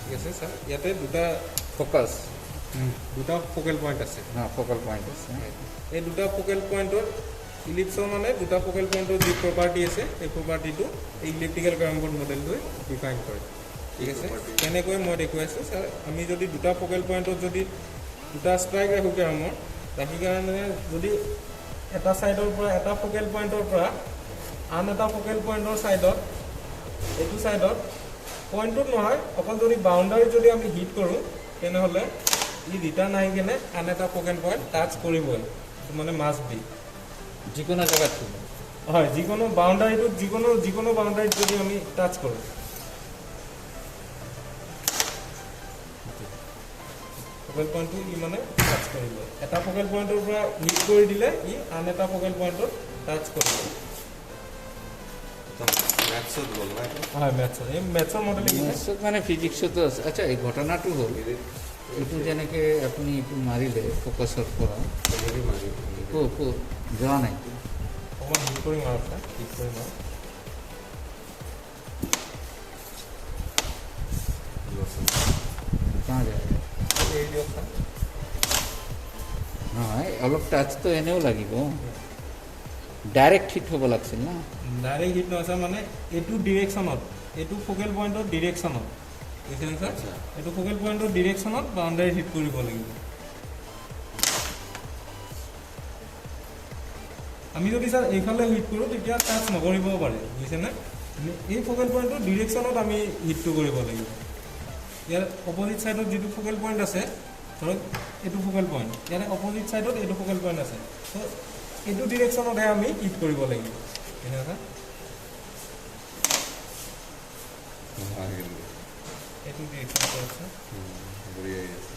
ঠিক আছে ছাৰ ইয়াতে দুটা ফ'কাছ দুটা ফ'কেল পইণ্ট আছে ফ'কাল পইণ্ট আছে এই দুটা ফ'কেল পইণ্টৰ ইলিপ্সৰ মানে দুটা ফ'কেল পইণ্টৰ যি প্ৰপাৰ্টি আছে সেই প্ৰপাৰ্টিটো এই ইলেক্ট্ৰিকেল কেৰম বৰ্ড মডেলটোৱে ডিফাইন কৰে ঠিক আছে তেনেকৈ মই দেখুৱাইছোঁ ছাৰ আমি যদি দুটা ফ'কেল পইণ্টত যদি দুটা ষ্ট্ৰাইক ৰাখোঁ কেৰমৰ ৰাখি কাৰণে যদি এটা ছাইডৰ পৰা এটা ফ'কেল পইণ্টৰ পৰা আন এটা ফ'কেল পইণ্টৰ ছাইডত এইটো ছাইডত পইণ্টটোত নহয় অকল যদি বাউণ্ডাৰীত যদি আমি হিট কৰোঁ তেনেহ'লে ই ৰিটাৰ্ণ আহি কিনে আন এটা ফ'কেল পইণ্ট টাচ কৰিবই মানে মাষ্ট বি যিকোনো জেগাত হয় যিকোনো বাউণ্ডাৰীটোত যিকোনো বাউণ্ডাৰীত যদি আমি টাচ কৰোঁ ফ'কেল পইণ্টটো ই মানে টাচ কৰিব এটা ফ'কেল পইণ্টৰ পৰা হিট কৰি দিলে ই আন এটা ফ'কেল পইণ্টত টাচ কৰিব মেথছত গ'ল না এইটো? হয় মেথছৰ এই মেথছৰ মডেলিং মেথছত মানে ফিজিক্সতো আছে আচ্ছা এই ঘটনাটো হ'ল এইটো যেনেকৈ আপুনি এইটো মাৰিলে ফ'কাছৰ পৰা হেৰি মাৰি যোৱা নাই অকণমান হিট কৰি মাৰক হিট কৰি মাৰক কাঁ যায় এৰি দিয়ক ছাৰ নহয় অলপ টাচটো এনেও লাগিব ডাইৰেক্ট হিট হ'ব লাগিছিল না ডাইৰেক্ট হিট নহয় ছাৰ মানে এইটো ডিৰেকশ্যনত এইটো ফ'কেল পইণ্টৰ ডিৰেকশ্যনত বুজিছেনে ছাৰ এইটো ফ'কেল পইণ্টৰ ডিৰেকশ্যনত বাউণ্ডাৰী হিট কৰিব লাগিব আমি যদি ছাৰ এইফালে হিট কৰোঁ তেতিয়া টাচ নকৰিবও পাৰে বুজিছেনে এই ফ'কেল পইণ্টৰ ডিৰেকশ্যনত আমি হিটটো কৰিব লাগিব ইয়াৰ অপজিট ছাইডত যিটো ফ'কেল পইণ্ট আছে ধৰক এইটো ফ'কেল পইণ্ট ইয়াৰে অপজিট ছাইডত এইটো ফ'কেল পইণ্ট আছে ত' এইটো ডিৰেকশ্যনতহে আমি হিট কৰিব লাগিব কেনেকুৱা এইটো ডিৰেকশ্যনত আছে বঢ়িয়া আছে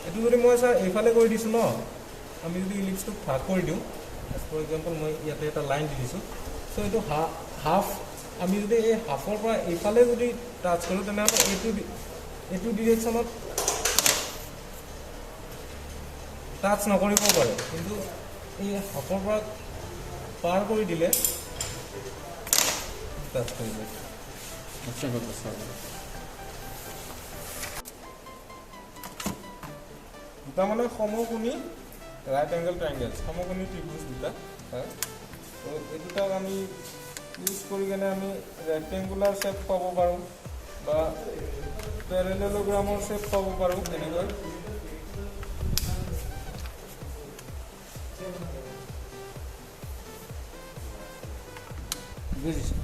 এইটো যদি মই ছাৰ এইফালে কৰি দিছোঁ ন আমি যদি ইলিপ্সটোক ভাগ কৰি দিওঁ ফৰ এক্সাম্পল মই ইয়াতে এটা লাইন দি দিছোঁ চ' এইটো হাফ আমি যদি এই হাফৰ পৰা এইফালে যদি টাচ কৰোঁ তেনেহ'লে এইটো ডিৰেকশ্যনত টাচ নকৰিব পাৰে কিন্তু এই হাফৰ পৰা পাৰ কৰি দিলে টাচ কৰিব আচ্ছা কথা চাব দুটা মানে সমকোণী ৰাইট এংগেল ট্ৰাইংগেল সমকোণী ত্ৰিভুজ দুটা হয় তো এই দুটাক আমি ইউজ কৰি কেনে আমি ৰেক্টেংগুলাৰ শ্বেপ পাব পাৰোঁ বা পেৰেলেলোগ্ৰামৰ শ্বেপ পাব পাৰোঁ এনেকৈ বুজিছোঁ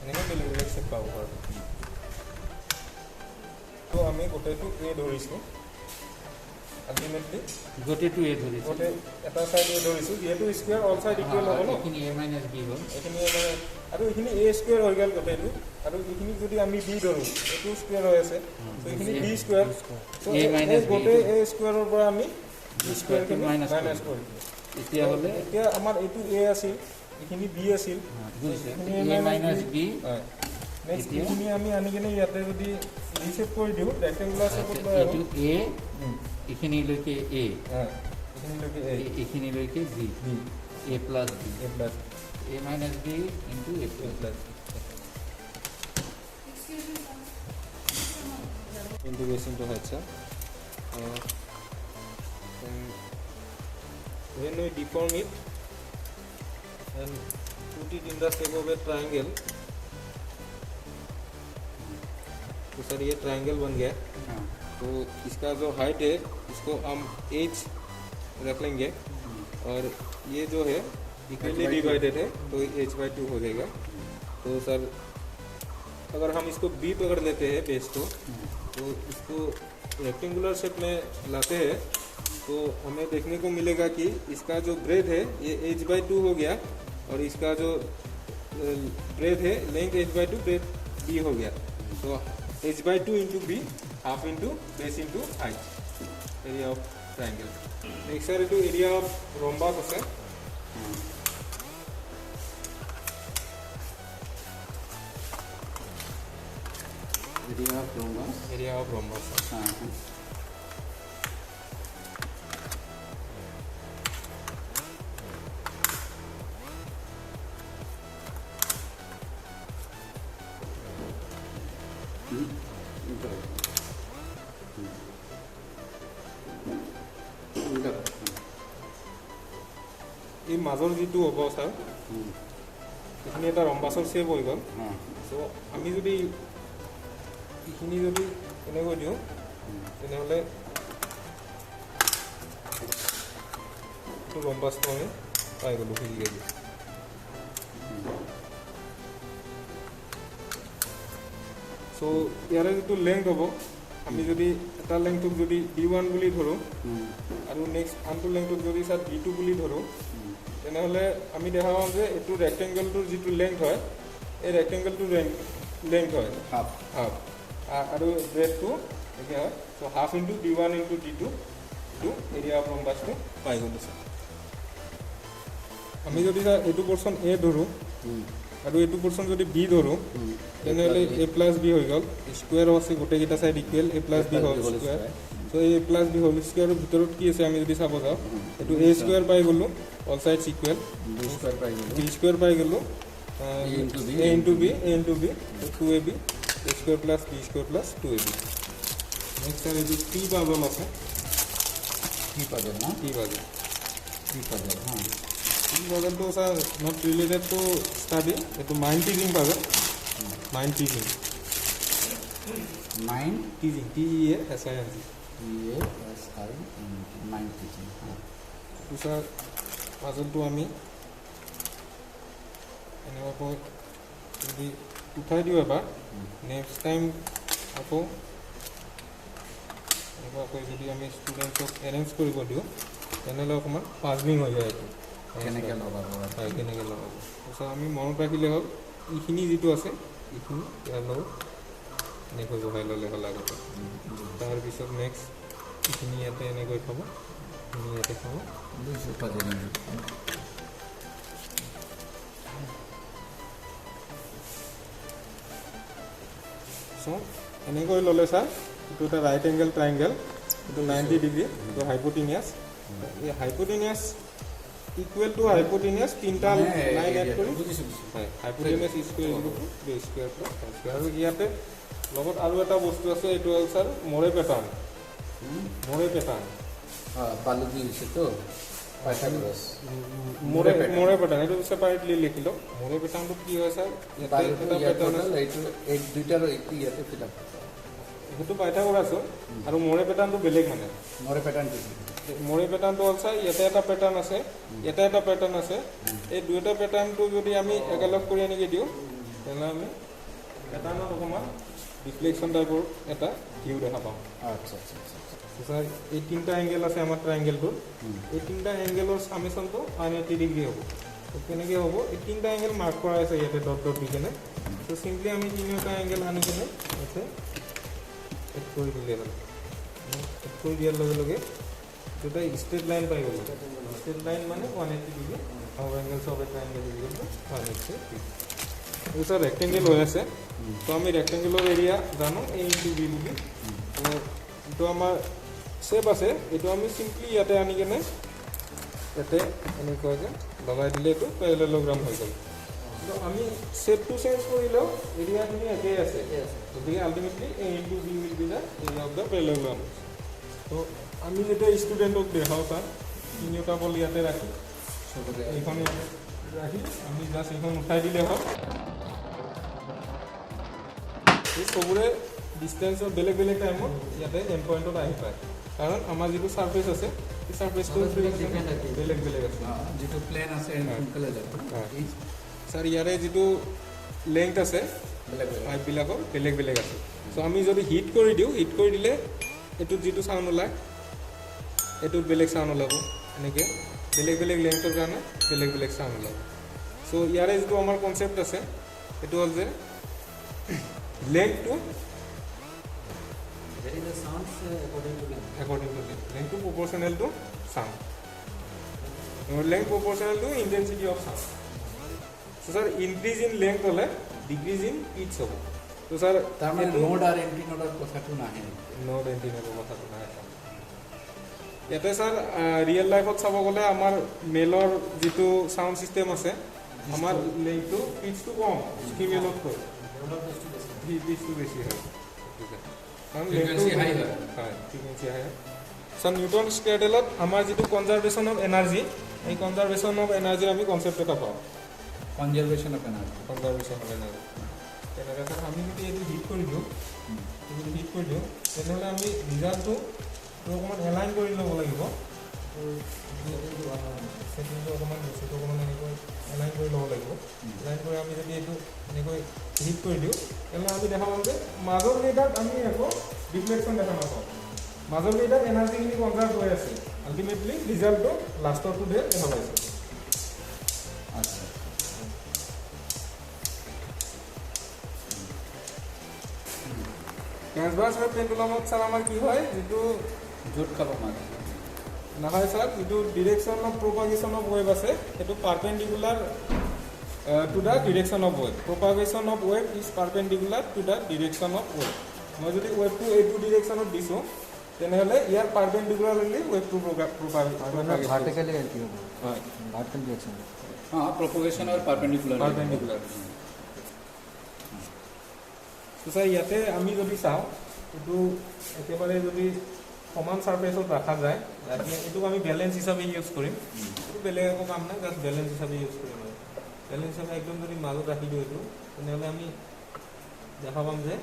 এনেকৈ বেলেগ বেলেগ শ্বেপ পাব পাৰোঁ তো আমি গোটেইটো এ ধৰিছোঁ আল্টিমেটলি গোটেইটো এ ধৰিছোঁ গোটেই এটা ছাইড এ ধৰিছোঁ যিহেতু স্কুৱেৰ অল ছাইড ইকুৱেল হ'ব ন এইখিনি এ মাইনাছ বি হ'ল এইখিনি মানে আৰু এইখিনি এ স্কুৱেৰ হৈ গ'ল গোটেইটো আৰু এইখিনি যদি আমি বি ধৰোঁ এইটো স্কুৱেৰ হৈ আছে ত' এইখিনি B square A minus B গোটেই এ স্কুৱেৰৰ পৰা আমি বি স্কুৱেৰখিনি minus মাইনাছ কৰিম এতিয়া হ'লে এতিয়া আমাৰ এইটো এ আছিল এইখিনি বি আছিল বুজিছোঁ এইখিনি এ মাইনাছ বি হয় নেক্সট এতিয়া? এইখিনি আমি আনি কিনে ইয়াতে যদি ৰিচেপ কৰি দিওঁ ৰেক্টেংগুলাৰ শ্বেপত লৈ এইটো আহোঁ এ এইখিনিলৈকে এ হয় এইখিনিলৈকে এ এইখিনিলৈকে B B A plus B A plus A minus B into a A plus plus ইন্টিগ্রেশনটা হচ্ছে when we deform it and put it in the shape of a triangle तो सर ये triangle बन गया हाँ तो इसका जो हाइट है इसको हम h रख लेंगे और ये जो है इक्वली डिवाइडेड है तो h/2 हो जाएगा तो सर अगर हम इसको बी पकड़ लेते हैं बेस को, तो इसको रेक्टेंगुलर शेप में लाते हैं तो हमें देखने को मिलेगा कि इसका जो ब्रेड है ये h/2 हो गया और इसका जो ब्रेड है लेंथ h/2 ब्रेड b हो गया. तो h/2 into B half into base into height area of triangle. Next है एरिया ऑफ रोम्बास আছে. एरिया ऑफ रोम्बास এই মাজৰ যিটো হ'ব ছাৰ এইখিনি এটা ৰম্বাছৰ শ্বেপ হৈ গ'ল. চ' আমি যদি এইখিনি যদি এনেকৈ দিওঁ তেনেহ'লে এইটো ৰম্বাছটো আমি পাই গ'লোঁ ফিজিকেলি. চ' ইয়াৰে যিটো লেংথ হ'ব আমি যদি এটা লেংথটোক যদি d1 বুলি ধৰোঁ আৰু নেক্সট আনটো লেংথটোক যদি ছাৰ d2 বুলি ধৰোঁ তেনেহ'লে আমি দেখা পাম যে এইটো ৰেক্টেংগলটোৰ যিটো লেংথ হয় এই ৰেক্টেংগলটোৰ লেংথ হয় হাফ আৰু ব্ৰেডটো একে হয়. চ' half into d1 into d2 এইটো এৰিয়া অফ ৰম্বাছটো পাই গ'লোঁ ছাৰ. আমি যদি ছাৰ এইটো পৰ্চন এ ধৰোঁ আৰু এইটো পৰ্চন যদি বি ধৰোঁ তেনেহ'লে এ প্লাছ বি হৈ গ'ল. স্কুৱেৰো আছে গোটেইকেইটা side equal A plus B হ'ল স্কুৱেৰ. চ' এই এ প্লাছ বি হ'ল স্কুৱেৰৰ ভিতৰত কি আছে আমি যদি চাব যাওঁ এইটো এ স্কুৱেৰ পাই গ'লোঁ all side equal B square পাই গ'লোঁ A into B 2ab A square plus B square plus 2ab. Next sir এইটো টি পাজল আছে. কি পাজল না টি পাজল কি পাজল হ্যাঁ টি পাজলটো sir not related to study. এইটো mind teasing puzzle. Mind teasing mind teasing TEASING mind teaching এইটো sir পাজলটো আমি এনেকুৱাকৈ যদি উঠাই দিওঁ এবাৰ নেক্সট টাইম আকৌ এনেকুৱাকৈ যদি আমি ষ্টুডেণ্টছক এৰেঞ্জ কৰিব দিওঁ তেনেহ'লে অকণমান পাজলিং হৈ যায় এইটো কেনেকৈ লগাব হয় কেনেকৈ লগাব. তাৰপিছত আমি মনত ৰাখিলে হ'ল এইখিনি যিটো আছে এইখিনি ইয়াৰ লগত এনেকৈ বহাই ল'লে হ'ল আগতে. তাৰপিছত নেক্সট এইখিনি ইয়াতে এনেকৈ থ'ব এইখিনি ইয়াতে থ'ব. 200 পাজল চ' এনেকৈ ল'লে ছাৰ এইটো এটা ৰাইট এংগেল ট্ৰাইংগেল এইটো 90 ডিগ্ৰী এইটো হাইপোটিনিয়াছ. এই হাইপোটিনিয়াছ ইকুৱেল টু হাইপোটিনিয়াছ তিনিটা লাইন এড কৰি হয় hypotenuse square equal to B square plus square. আৰু ইয়াতে লগত আৰু এটা বস্তু আছে এইটো হ'ল ছাৰ মৰে পেটাৰ্ণ. বালু দি দিছে তো পাইথাগোৰাছ মৰে পেটাৰ্ণ এইটো ছেপাৰেটলি লিখিলোঁ. মৰে পেটাৰ্ণটো কি হয় ছাৰ ইয়াতে এটা পেটাৰ্ণ আছে এইটো এই দুইটাৰ ইয়াতে ফিল আপ সেইটো পাইথাগোৰাছ আৰু মৰে পেটাৰ্ণটো বেলেগ মানে. মৰে পেটাৰ্ণ মৰে পেটাৰ্ণটো হ'ল ছাৰ ইয়াতে এটা পেটাৰ্ণ আছে ইয়াতে এটা পেটাৰ্ণ আছে. এই দুয়োটা পেটাৰ্ণটো যদি আমি একেলগ কৰি এনেকৈ দিওঁ তেনেহ'লে আমি পেটাৰ্ণত অকণমান ৰিফ্লেকশ্যন টাইপৰ এটা ভিউ দেখা পাওঁ. আচ্ছা আচ্ছা আচ্ছা ছাৰ এই তিনিটা এংগেল আছে আমাৰ ট্ৰাইংগেলটোৰ. এই তিনিটা এংগেলৰ ছামেশ্যনটো 180 ডিগ্ৰী হ'ব. কেনেকৈ হ'ব এই তিনিটা এংগেল মাৰ্ক কৰা আছে ইয়াতে ডট ডট দি কেনে. ত' চিম্পলি আমি তিনিটা এংগেল আনি কেনে ইয়াতে এড কৰি দিলে হ'ল. এড কৰি দিয়াৰ লগে লগে দুটা ষ্ট্ৰেট লাইন পাই গ'লোঁ. ষ্ট্ৰেট লাইন মানে 180 degree. Half angles of A triangle is equal to 180 degree. এইটো ছাৰ ৰেক্টেংগেল হৈ আছে. ত' আমি ৰেক্টেংগেলৰ এৰিয়া জানো A ইনটু B বুলি. এইটো আমাৰ শ্বেপ আছে এইটো আমি চিম্পলি ইয়াতে আনি কেনে ইয়াতে এনেকুৱাকৈ লগাই দিলে এইটো পেৰেলেলোগ্ৰাম হৈ গ'ল. ত' আমি শ্বেপটো চেঞ্জ কৰিলেও এৰিয়াখিনি একেই আছে. গতিকে ultimately A into B will be the area of the parallelogram. ত' আমি যেতিয়া ষ্টুডেণ্টক দেখাওঁ ছাৰ তিনিওটা বল ইয়াতে ৰাখি এইখন ইয়াতে ৰাখি আমি জাষ্ট এইখন উঠাই দিলে হ'ল. এই চবৰে ডিষ্টেঞ্চৰ বেলেগ বেলেগ টাইমত ইয়াতে এণ্ড পইণ্টত আহি পায়. কাৰণ আমাৰ যিটো ছাৰ্ফেচ আছে সেই ছাৰ্ফেচটো বেলেগ বেলেগ আছে. যিটো প্লেন আছে সোনকালে যাব ছাৰ ইয়াৰে যিটো লেংথ আছে পাইপবিলাকৰ বেলেগ বেলেগ আছে চ' আমি যদি হিট কৰি দিওঁ হিট কৰি দিলে এইটোত যিটো চাউণ্ড ওলায় এইটোত বেলেগ চাউণ্ড ওলাব এনেকৈ বেলেগ বেলেগ লেংথৰ কাৰণে বেলেগ বেলেগ চাউণ্ড ওলাব চ' ইয়াৰে যিটো আমাৰ কনচেপ্ট আছে এইটো হ'ল যে লেংথটো There is a sounds according to length. according to length to proportional to sound length proportional to intensity of sound so sir increase in length হলে decrease in pitch হ'ব so sir তাৰমানে node আৰু এন্টিনোডৰ কথাটো নাহে node এন্টিনোডৰ কথাটো নাই ইয়াতে sir real লাইফত চাব গ'লে আমাৰ মেলৰ যিটো সাউন্ড সিস্টেম আছে আমাৰ লেংথটো পিচটো কম ফিমেলতকৈ পিচটো বেছি হয় Frequency high হয় ফ্রিকুয়েন্সি হাই সো নিউটন স্কেলেত আমাৰ যিটো কনজাৰভেশন অফ এনাৰ্জি এই কনজাৰভেশন অফ এনাৰ্জিৰ আমি কনসেপ্ট এটা পাওঁ conservation of energy conservation of energy তেনেকৈ স্যাৰ আমি যদি এইটো হিট কৰি দিওঁ তেনেহ'লে আমি ৰিজাল্টটো অকণমান এলাইন কৰি ল'ব লাগিব ছেটিংটো অকণমান বস্তুটো অকণমান এনেকৈ এলাইন কৰি ল'ব লাগিব এলাইন কৰি আমি যদি এইটো এনেকৈ হিট কৰি দিওঁ তেনেহ'লে আমি দেখা পাম যে মাজৰ কেইটাত আমি একো ডিফ্লেকশ্যন দেখা নাপাওঁ মাজৰ কেইটাত এনাৰ্জিখিনি কনজাৰ্ভ হৈ আছে আল্টিমেটলি ৰিজাল্টটো লাষ্টৰটোতে দেখা পাইছে আচ্ছা ট্ৰান্সভাৰ্ছ ৱেভ পেণ্ডুলামত স্যাৰ আমাৰ কি হয় যিটো জোট খাব মানে নহয় স্যাৰ যিটো direction of propagation of wave আছে সেইটো perpendicular to the direction of wave propagation of wave is perpendicular to the direction of wave মই যদি ৱেভটো এইটো ডিৰেকশ্যনত দিছোঁ তেনেহ'লে ইয়াৰ পাৰপেণ্ডিকুলাৰলি ৱেভটো ভাৰ্টিকেলি কি হ'ব হয় vertical direction propagation or perpendicular perpendicular sir ইয়াতে আমি যদি চাওঁ এইটো একেবাৰে যদি সমান ছাৰ্ফেচত ৰখা যায় এইটোক আমি বেলেঞ্চ হিচাপে ইউজ কৰিম এইটো বেলেগ একো কাম নাই জাষ্ট বেলেঞ্চ হিচাপে ইউজ কৰিম আৰু বেলেঞ্চ হিচাপে একদম যদি মাজত ৰাখি দিওঁ এইটো তেনেহ'লে আমি দেখা পাম যে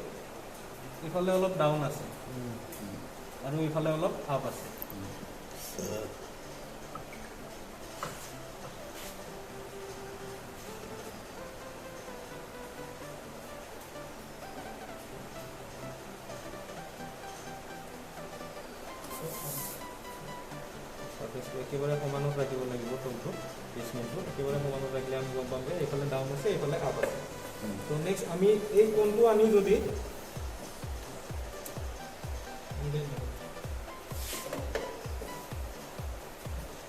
ইফালে অলপ ডাউন আছে আৰু ইফালে অলপ আপ আছে একেবাৰে সমানত ৰাখিব লাগিব তলটো বেচমেণ্টটো একেবাৰে সমানত ৰাখিলে আমি গম পাম যে এইফালে ডাউন আছে এইফালে আপ আছে তো নেক্সট আমি এই কোণটো আনি যদি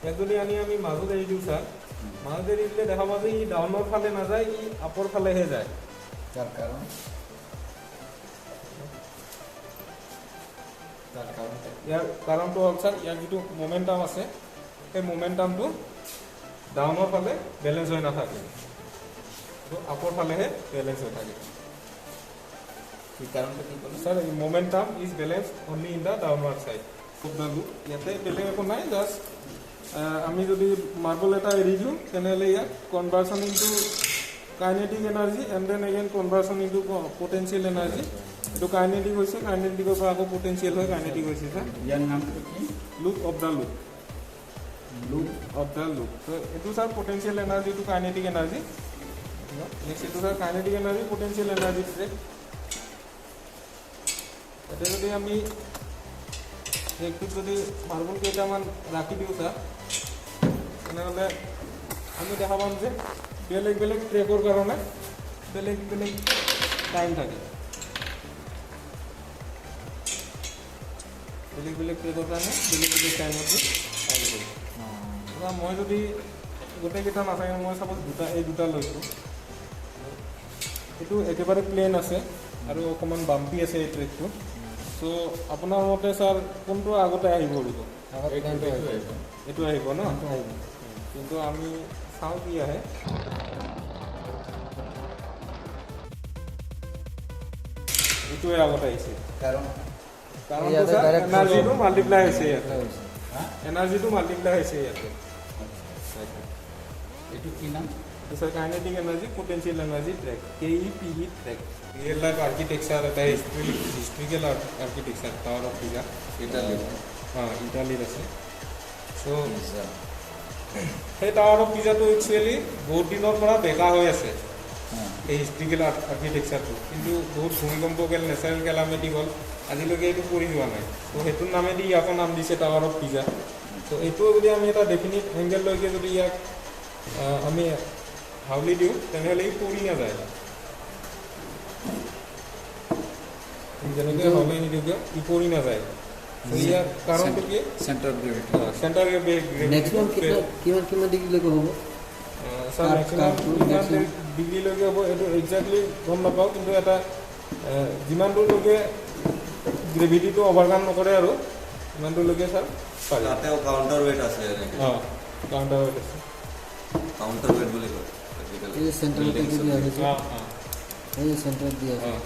ইয়াক যদি আনি আমি মাজত এৰি দিওঁ ছাৰ মাজত এৰি দিলে দেখা পাওঁ যে ই ডাউনৰ ফালে নাযায় ই আপৰ ফালেহে যায় যাৰ কাৰণ ইয়াৰ কাৰণটো হ'ল ছাৰ ইয়াৰ যিটো মোমেণ্টাম আছে সেই মোমেণ্টামটো ডাউনৰ ফালে বেলেঞ্চ হৈ নাথাকে আপৰ ফালেহে বেলেঞ্চ হৈ থাকে এই কাৰণটো কি ক'লে sir মোমেণ্টাম is balance only in the downward side ইয়াতে বেলেগ একো নাই জাষ্ট আমি যদি মাৰ্বল এটা এৰি দিওঁ তেনেহ'লে ইয়াত conversion into kinetic energy and then again conversion into potential energy এইটো কাইনেটিক হৈছে কাইনেটিকৰ পৰা আকৌ পটেঞ্চিয়েল হৈ কাইনেটিক হৈছে ছাৰ ইয়াৰ নামটো কি লুপ অফ দ্য লুপ তো এইটো sir potential energy to kinetic energy next এইটো sir kinetic energy potential energy track ইয়াতে যদি আমি ট্ৰেকটোত যদি মাৰ্বল কেইটামান ৰাখি দিওঁ ছাৰ তেনেহ'লে আমি দেখা পাম যে বেলেগ বেলেগ ট্ৰেকৰ কাৰণে বেলেগ বেলেগ টাইম থাকে বেলেগ বেলেগ ট্ৰেকৰ কাৰণে বেলেগ বেলেগ টাইমত টাইম কৰিব মই যদি গোটেইকেইটা নাথাকে মই চাপ'জ এই দুটা লৈছোঁ এইটো একেবাৰে প্লেন আছে আৰু অকণমান বাম্পি আছে এই ট্ৰেকটো চ' আপোনাৰ মতে ছাৰ কোনটো আগতে আহিব দিব এইটো আহিব ন কিন্তু আমি চাওঁ কি আহে এইটোৱে আগত আহিছে কাৰণটো ছাৰ এনাৰ্জিটো মাল্টিপ্লাই হৈছে ইয়াতে এনাৰ্জিটো মাল্টিপ্লাই হৈছে ইয়াতে এইটো কি নাম sir kinetic energy potential energy track KEPE track real life architecture এটা historical architecture tower of Pisa ইটালীত আছে চ' সেই টাৱাৰ অফ পিজাটো একচুৱেলি বহুত দিনৰ পৰা বেকা হৈ আছে এই হিষ্ট্ৰিকেল আৰ্কিটেকচাৰটো, কিন্তু বহুত ভূমিকম্প গ'ল, নেচাৰেল কেলামিটি গ'ল, আজিলৈকে এইটো পৰি যোৱা নাই। ত' সেইটোৰ নামেদি ইয়াকো নাম দিছে টাৱাৰ অফ পিজা। ত' এইটোও যদি আমি এটা ডেফিনিট এংগেললৈকে যদি ইয়াক আমি হাউলি দিওঁ, তেনেহ'লে ই পৰি নাযায়। যেনেকৈ হাউলি নিদিওঁ কিয় ই পৰি নাযায়। ত' ইয়াৰ কাৰণটো কি? Centre of gravity. Centre maximum কিমান ডিগ্ৰীলৈকে হ'ব? ছাৰ মেক্সিমাম ডিগ্ৰীলৈকে হ'ব এইটো একজেক্টলি গম নাপাওঁ, কিন্তু এটা যিমানটোলৈকে গ্ৰেভিটিটো অভাৰকাম নকৰে আৰু সিমানটোলৈকে ছাৰ পাৰি। তাতেও কাউণ্টাৰ ৱেট আছে এনেকৈ অঁ কাউণ্টাৰ ৱেট আছে। কাউণ্টাৰ ৱেট বুলি কয় এই চেণ্টাৰতে দিয়া হৈছে, অঁ অঁ এই চেণ্টাৰত দিয়া আছে। অঁ